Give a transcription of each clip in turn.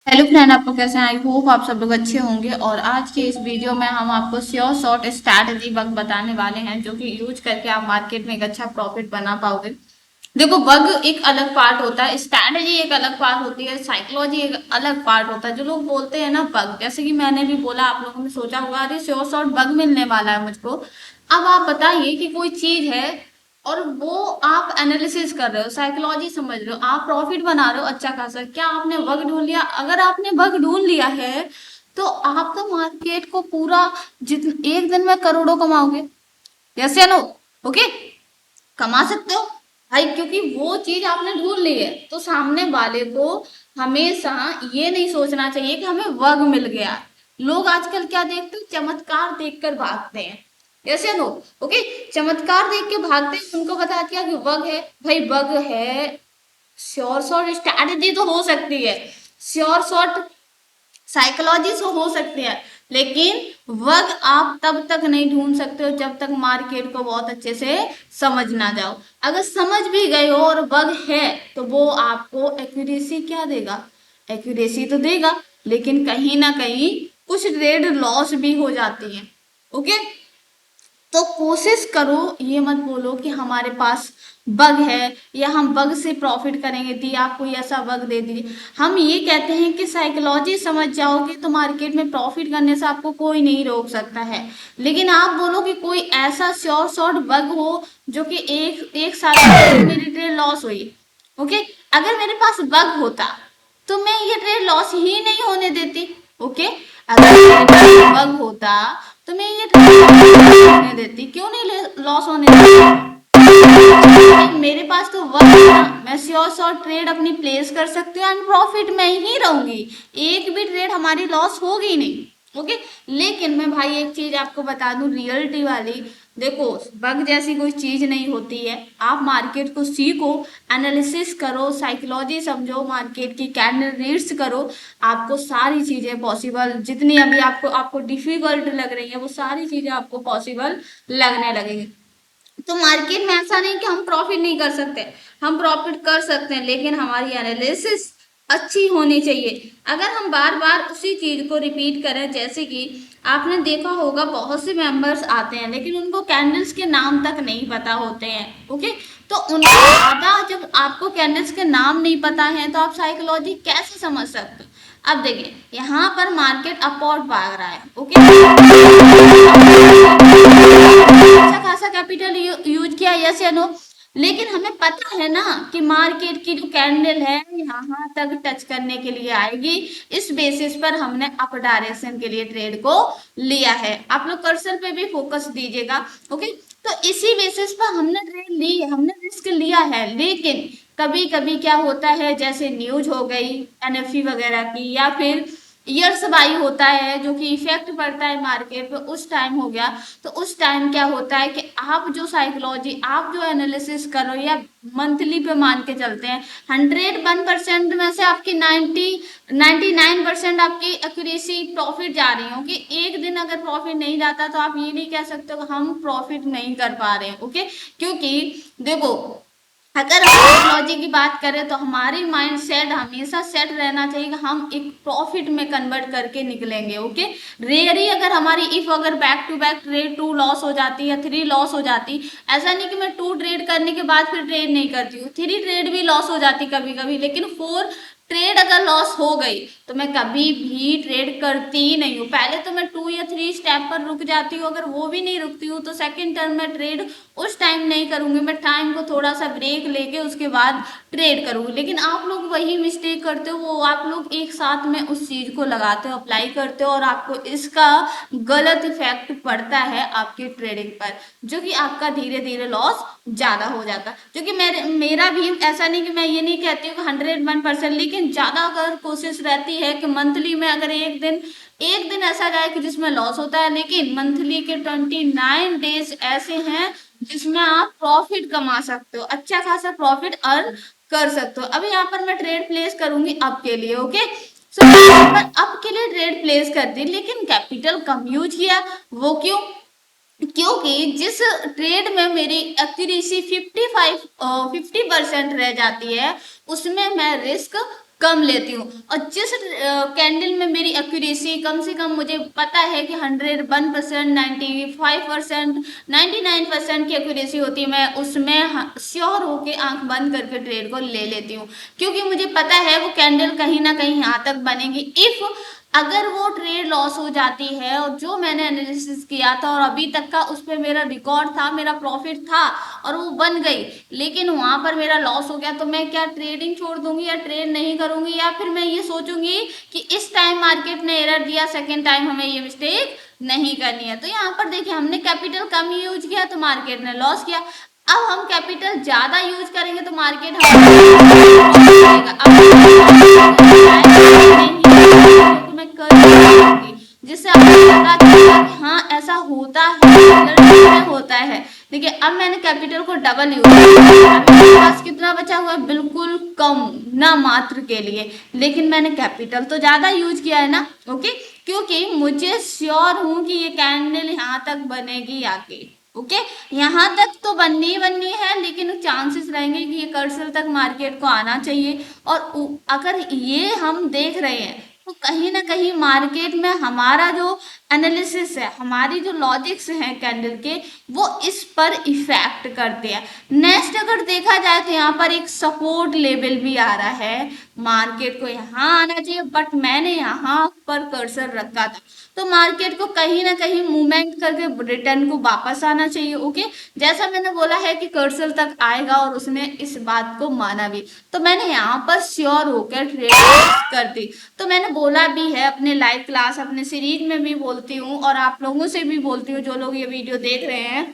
Hello friend, आपको कैसे हैं? आई होप आप सब लोग अच्छे होंगे। और आज के इस वीडियो में हम आपको श्योर शॉर्ट स्ट्रैटेजी बग बताने वाले हैं जो कि यूज करके आप मार्केट में एक अच्छा प्रॉफिट बना पाओगे। देखो, बग एक अलग पार्ट होता है, स्ट्रैटेजी एक अलग पार्ट होती है, साइकोलॉजी एक अलग पार्ट होता है। जो लोग बोलते हैं ना बग, जैसे कि मैंने भी बोला, आप लोगों ने सोचा होगा अरे श्योर शॉर्ट बग मिलने वाला है मुझको। अब आप बताइए कि कोई चीज है और वो आप एनालिसिस कर रहे हो, साइकोलॉजी समझ रहे हो, आप प्रॉफिट बना रहे हो अच्छा खासा। क्या आपने बग ढूंढ लिया? अगर आपने बग ढूंढ लिया है तो आप तो मार्केट को पूरा जित एक दिन में करोड़ों कमाओगे। यस या नो? ओके, कमा सकते हो भाई, क्योंकि वो चीज आपने ढूंढ ली है। तो सामने वाले को हमेशा ये नहीं सोचना चाहिए कि हमें वग मिल गया। लोग आजकल क्या देखते हैं? चमत्कार देखकर भागते हैं। ऐसे नो? ओके, चमत्कार देख के भागते हैं। उनको बता दिया कि वग है, भाई वग है। श्योर शॉर्ट स्ट्रैटेजी तो हो सकती है, श्योर शॉर्ट साइकोलॉजी से हो सकती है, लेकिन वर्ग आप तब तक नहीं ढूंढ सकते हो जब तक मार्केट को बहुत अच्छे से समझ ना जाओ। अगर समझ भी गए हो और वर्ग है तो वो आपको एक्यूरेसी क्या देगा? एक्यूरेसी तो देगा, लेकिन कहीं ना कहीं कुछ ट्रेड लॉस भी हो जाती है। ओके, तो कोशिश करो, ये मत बोलो कि हमारे पास बग है या हम बग से प्रॉफिट करेंगे, दी आपको ऐसा बग दे दीजिए। हम ये कहते हैं कि साइकोलॉजी समझ जाओगे तो मार्केट में प्रॉफिट करने से आपको कोई नहीं रोक सकता है। लेकिन आप बोलो कि कोई ऐसा श्योर शॉर्ट बग हो जो कि एक एक साल में मेरी ट्रेड लॉस हुई। ओके, अगर मेरे पास बग होता तो मैं ये ट्रेड लॉस ही नहीं होने देती। ओके, अगर मेरे पास बग होता तो मैं ये होने देती, क्यों नहीं लॉस होने देती? मेरे पास तो वक्त है ना, मैं श्योर शॉर्ट ट्रेड अपनी प्लेस कर सकती हूँ एंड प्रॉफिट में ही रहूंगी। एक भी ट्रेड हमारी लॉस होगी नहीं। ओके, लेकिन मैं भाई एक चीज आपको बता दूं, रियलिटी वाली। देखो, बग जैसी कोई चीज नहीं होती है। आप मार्केट को सीखो, एनालिसिस करो, साइकोलॉजी समझो, मार्केट की कैंडल रीड्स करो। आपको सारी चीजें पॉसिबल, जितनी अभी आपको आपको डिफिकल्ट लग रही है वो सारी चीजें आपको पॉसिबल लगने लगेंगी। तो मार्केट में ऐसा नहीं कि हम प्रॉफिट नहीं कर सकते, हम प्रॉफिट कर सकते हैं, लेकिन हमारी एनालिसिस अच्छी होनी चाहिए। अगर हम बार बार उसी चीज को रिपीट करें, जैसे कि आपने देखा होगा बहुत से मेंबर्स आते हैं लेकिन उनको कैंडल्स के नाम तक नहीं पता होते हैं। ओके, तो उनको ज्यादा, जब आपको कैंडल्स के नाम नहीं पता है तो आप साइकोलॉजी कैसे समझ सकते हो? अब देखिए, यहाँ पर मार्केट अपवर्ड भाग रहा है। ओके, अच्छा खासा कैपिटल यूज किया, यस या नो? लेकिन हमें पता है ना कि मार्केट की जो कैंडल है यहाँ तक टच करने के लिए आएगी। इस बेसिस पर हमने अप डायरेक्शन के लिए ट्रेड को लिया है। आप लोग कर्सर पे भी फोकस दीजिएगा। ओके, तो इसी बेसिस पर हमने ट्रेड ली है, हमने रिस्क लिया है। लेकिन कभी कभी क्या होता है, जैसे न्यूज हो गई एनएफसी वगैरह की, या फिर ईयर्स बाई होता है जो कि इफेक्ट पड़ता है मार्केट पे, उस टाइम हो गया। तो उस टाइम क्या होता है कि आप जो साइकोलॉजी, आप जो एनालिसिस करो या मंथली पे मान के चलते हैं, 101% में से आपकी 99% आपकी एक्यूरेसी प्रॉफिट जा रही हो। कि एक दिन अगर प्रॉफिट नहीं जाता तो आप ये नहीं कह सकते कि हम प्रॉफिट नहीं कर पा रहे हैं। ओके, क्योंकि देखो, अगर हम टेक्नोलॉजी की बात करें तो हमारी माइंड सेट हमेशा सेट रहना चाहिए कि हम एक प्रॉफिट में कन्वर्ट करके निकलेंगे। ओके, रेयरी अगर हमारी इफ अगर back to back trade 2 loss हो जाती है, 3 लॉस हो जाती, ऐसा नहीं कि मैं 2 ट्रेड करने के बाद फिर ट्रेड नहीं करती हूँ, 3 ट्रेड भी लॉस हो जाती कभी कभी, लेकिन 4 ट्रेड अगर लॉस हो गई तो मैं कभी भी ट्रेड करती ही नहीं हूँ। पहले तो मैं 2 या 3 स्टेप पर रुक जाती हूँ, अगर वो भी नहीं रुकती हूँ तो सेकंड टर्न में ट्रेड उस टाइम नहीं करूंगी। मैं टाइम को थोड़ा सा ब्रेक लेके उसके बाद ट्रेड करूंगी। लेकिन आप लोग वही मिस्टेक करते हो, वो आप लोग एक साथ में उस चीज को लगाते हो, अप्लाई करते हो, और आपको इसका गलत इफेक्ट पड़ता है आपकी ट्रेडिंग पर, जो कि आपका धीरे धीरे लॉस ज्यादा हो जाता है। क्योंकि मेरा भी ऐसा नहीं कि मैं ये नहीं कहती हूँ कि 101%, लेकिन ज्यादा अगर कोशिश रहती है कि मंथली में अगर एक दिन ऐसा जाए कि जिसमें लॉस होता है, लेकिन मंथली के 29 डेज ऐसे हैं जिसमें आप प्रॉफिट कमा सकते हो, अच्छा खासा प्रॉफिट अर्न कर सकते हो। अभी यहाँ पर मैं ट्रेड प्लेस करूंगी अप के लिए। ओके, सो अप के लिए ट्रेड प्लेस कर दी, लेकिन कैपिटल कम यूज किया। वो क्यों? क्योंकि जिस ट्रेड में मेरी एक्यूरेसी 50% रह जाती है, उसमें मैं रिस्क कम लेती हूँ। और जिस कैंडल में मेरी एक्यूरेसी कम से कम मुझे पता है कि 101%, 95%, 99% की एक्यूरेसी होती है, मैं उसमें श्योर होके आंख बंद करके ट्रेड को ले लेती हूँ, क्योंकि मुझे पता है वो कैंडल कहीं ना कहीं यहाँ तक बनेगी। इफ अगर वो ट्रेड लॉस हो जाती है, और जो मैंने एनालिसिस किया था और अभी तक का उस पर मेरा रिकॉर्ड था, मेरा प्रॉफिट था और वो बन गई, लेकिन वहां पर मेरा लॉस हो गया, तो मैं क्या ट्रेडिंग छोड़ दूंगी या ट्रेड नहीं करूंगी, या फिर मैं ये सोचूंगी कि इस टाइम मार्केट ने एरर दिया, सेकेंड टाइम हमें ये मिस्टेक नहीं करनी है। तो यहाँ पर देखिए हमने कैपिटल कम यूज किया तो मार्केट ने लॉस किया। अब हम कैपिटल ज्यादा यूज करेंगे तो मार्केट मैं कर जिससे आपको पता चलेगा कि हाँ ऐसा होता है, होता है। देखिए अब मैंने कैपिटल को डबल यूज किया, मेरे पास कितना बचा हुआ है, बिल्कुल कम, ना मात्र के लिए, लेकिन मैंने कैपिटल तो ज्यादा यूज किया है ना। ओके, क्योंकि मुझे श्योर हूं कि ये कैंडल यहाँ तक बनेगी आगे। ओके, यहाँ तक तो बननी ही बननी है, लेकिन चांसेस रहेंगे कि ये कर्सर तक मार्केट को आना चाहिए। और अगर ये हम देख रहे हैं तो कहीं ना कहीं मार्केट में हमारा जो एनालिसिस है, हमारी जो लॉजिक्स हैं कैंडल के, वो इस पर इफेक्ट करते हैं। नेक्स्ट अगर देखा जाए तो यहाँ पर एक सपोर्ट लेवल भी आ रहा है, मार्केट को यहाँ आना चाहिए, बट मैंने यहाँ पर कर्सर रखा था, तो मार्केट को कहीं ना कहीं मूवमेंट करके रिटर्न को वापस आना चाहिए। ओके, जैसा मैंने बोला है कि कर्सर तक आएगा और उसने इस बात को माना भी, तो मैंने यहाँ पर श्योर होकर ट्रेड कर दी। तो मैंने बोला भी है अपने लाइव क्लास, अपने सीरीज में भी बोलती हूँ और आप लोगों से भी बोलती हूँ जो लोग ये वीडियो देख रहे हैं,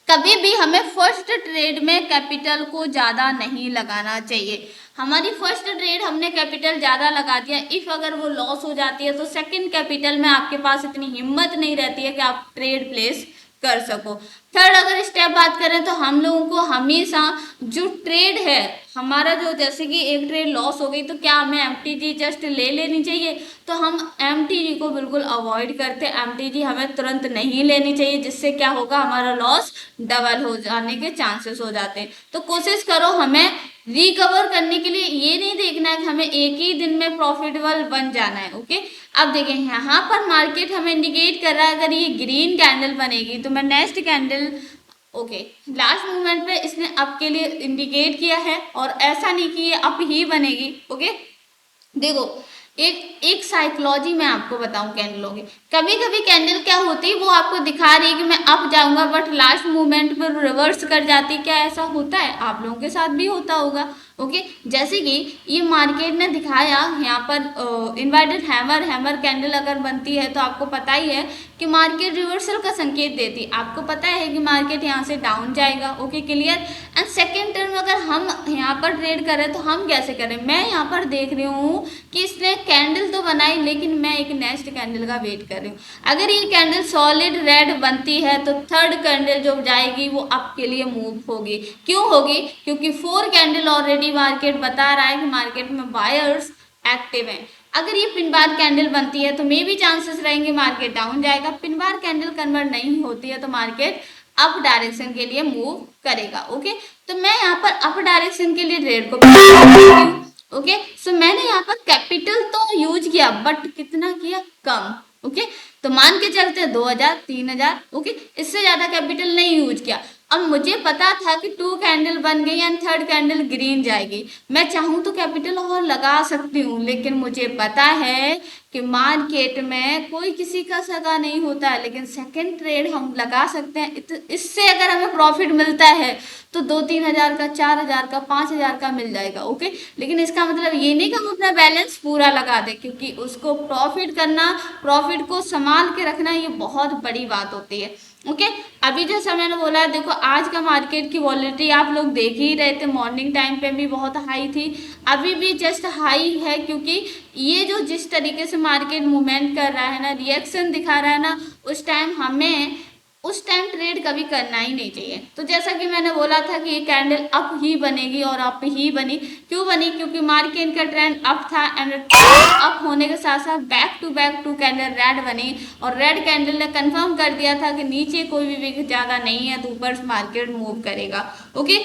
कभी भी हमें फर्स्ट ट्रेड में कैपिटल को ज्यादा नहीं लगाना चाहिए। हमारी फर्स्ट ट्रेड हमने कैपिटल ज्यादा लगा दिया, इफ अगर वो लॉस हो जाती है तो सेकंड कैपिटल में आपके पास इतनी हिम्मत नहीं रहती है कि आप ट्रेड प्लेस कर सको। थर्ड अगर स्टेप बात करें तो हम लोगों को हमेशा जो ट्रेड है हमारा, जो जैसे कि एक ट्रेड लॉस हो गई तो क्या हमें एमटीजी जस्ट ले लेनी चाहिए, तो हम एमटीजी को बिल्कुल अवॉइड करते हैं। एमटीजी हमें तुरंत नहीं लेनी चाहिए, जिससे क्या होगा, हमारा लॉस डबल हो जाने के चांसेस हो जाते हैं। तो कोशिश करो हमें रिकवर करने के लिए ये नहीं देखना है कि हमें एक ही दिन में प्रॉफिटेबल बन जाना है। ओके, अब देखें यहाँ पर मार्केट हमें इंडिकेट कर रहा है, अगर ये ग्रीन कैंडल बनेगी तो मैं next candle, okay, last movement पे इसने अप के लिए इंडिकेट किया है, और ऐसा नहीं कि ये अप ही बनेगी। ओके, देखो एक साइकोलॉजी मैं आपको बताऊं कैंडलों की, कभी कभी कैंडल क्या होती है, वो आपको दिखा रही है कि मैं अप जाऊंगा, बट लास्ट मूवमेंट पर रिवर्स कर जाती। क्या ऐसा होता है? आप लोगों के साथ भी होता होगा। ओके, जैसे कि ये मार्केट ने दिखाया यहाँ पर इन्वर्टेड हैमर कैंडल अगर बनती है तो आपको पता ही है कि मार्केट रिवर्सल का संकेत देती है, आपको पता है कि मार्केट यहाँ से डाउन जाएगा। Okay, clear. And second term अगर हम यहाँ पर ट्रेड करें तो हम कैसे करें, मैं यहाँ पर देख रही हूँ कि इसने कैंडल तो बनाई, लेकिन मैं एक नेक्स्ट कैंडल का वेट कर रही हूँ। अगर ये कैंडल सॉलिड रेड बनती है तो थर्ड कैंडल जो जाएगी वो अप के लिए मूव होगी। क्यों होगी? क्योंकि 4 कैंडल ऑलरेडी मार्केट बता रहा है कि मार्केट में बायर्स एक्टिव हैं। अगर ये पिन बार कैंडल बनती है तो मे भी चांसेस रहेंगे मार्केट डाउन जाएगा। पिन बार कैंडल कन्वर्ट नहीं होती है तो मार्केट अप डायरेक्शन के लिए मूव करेगा। ओके, तो मैं यहाँ पर अप डायरेक्शन के लिए ट्रेड को ओके, सो मैंने यहाँ पर कैपिटल तो यूज किया, बट कितना किया? कम। ओके, तो मान के चलते 2000 3000। ओके, इससे ज्यादा कैपिटल नहीं यूज किया। अब मुझे पता था कि 2 कैंडल बन गई एंड थर्ड कैंडल ग्रीन जाएगी, मैं चाहूँ तो कैपिटल और लगा सकती हूँ, लेकिन मुझे पता है कि मार्केट में कोई किसी का सगा नहीं होता है, लेकिन सेकंड ट्रेड हम लगा सकते हैं। इससे अगर हमें प्रॉफिट मिलता है तो 2-3 हजार का, 4 हजार का, 5 हजार का मिल जाएगा। ओके, लेकिन इसका मतलब ये नहीं कि हम अपना बैलेंस पूरा लगा दें, क्योंकि उसको प्रॉफिट करना, प्रॉफिट को संभाल के रखना, ये बहुत बड़ी बात होती है। ओके, अभी जैसा मैंने बोला है, देखो आज का मार्केट की वॉलेटिलिटी आप लोग देख ही रहे थे, मॉर्निंग टाइम पे भी बहुत हाई थी, अभी भी जस्ट हाई है, क्योंकि ये जो जिस तरीके से मार्केट मूवमेंट कर रहा है ना, रिएक्शन दिखा रहा है ना, उस टाइम ट्रेड कभी करना ही नहीं चाहिए। तो जैसा कि मैंने बोला था कि ये कैंडल अप ही बनेगी और अप ही बनी। क्यों बनी? क्योंकि मार्केट का ट्रेंड अप था एंड अप होने के साथ साथ back to back 2 candle red बनी, और रेड कैंडल ने कंफर्म कर दिया था कि नीचे कोई भी विक ज्यादा नहीं है तो ऊपर मार्केट मूव करेगा। ओके,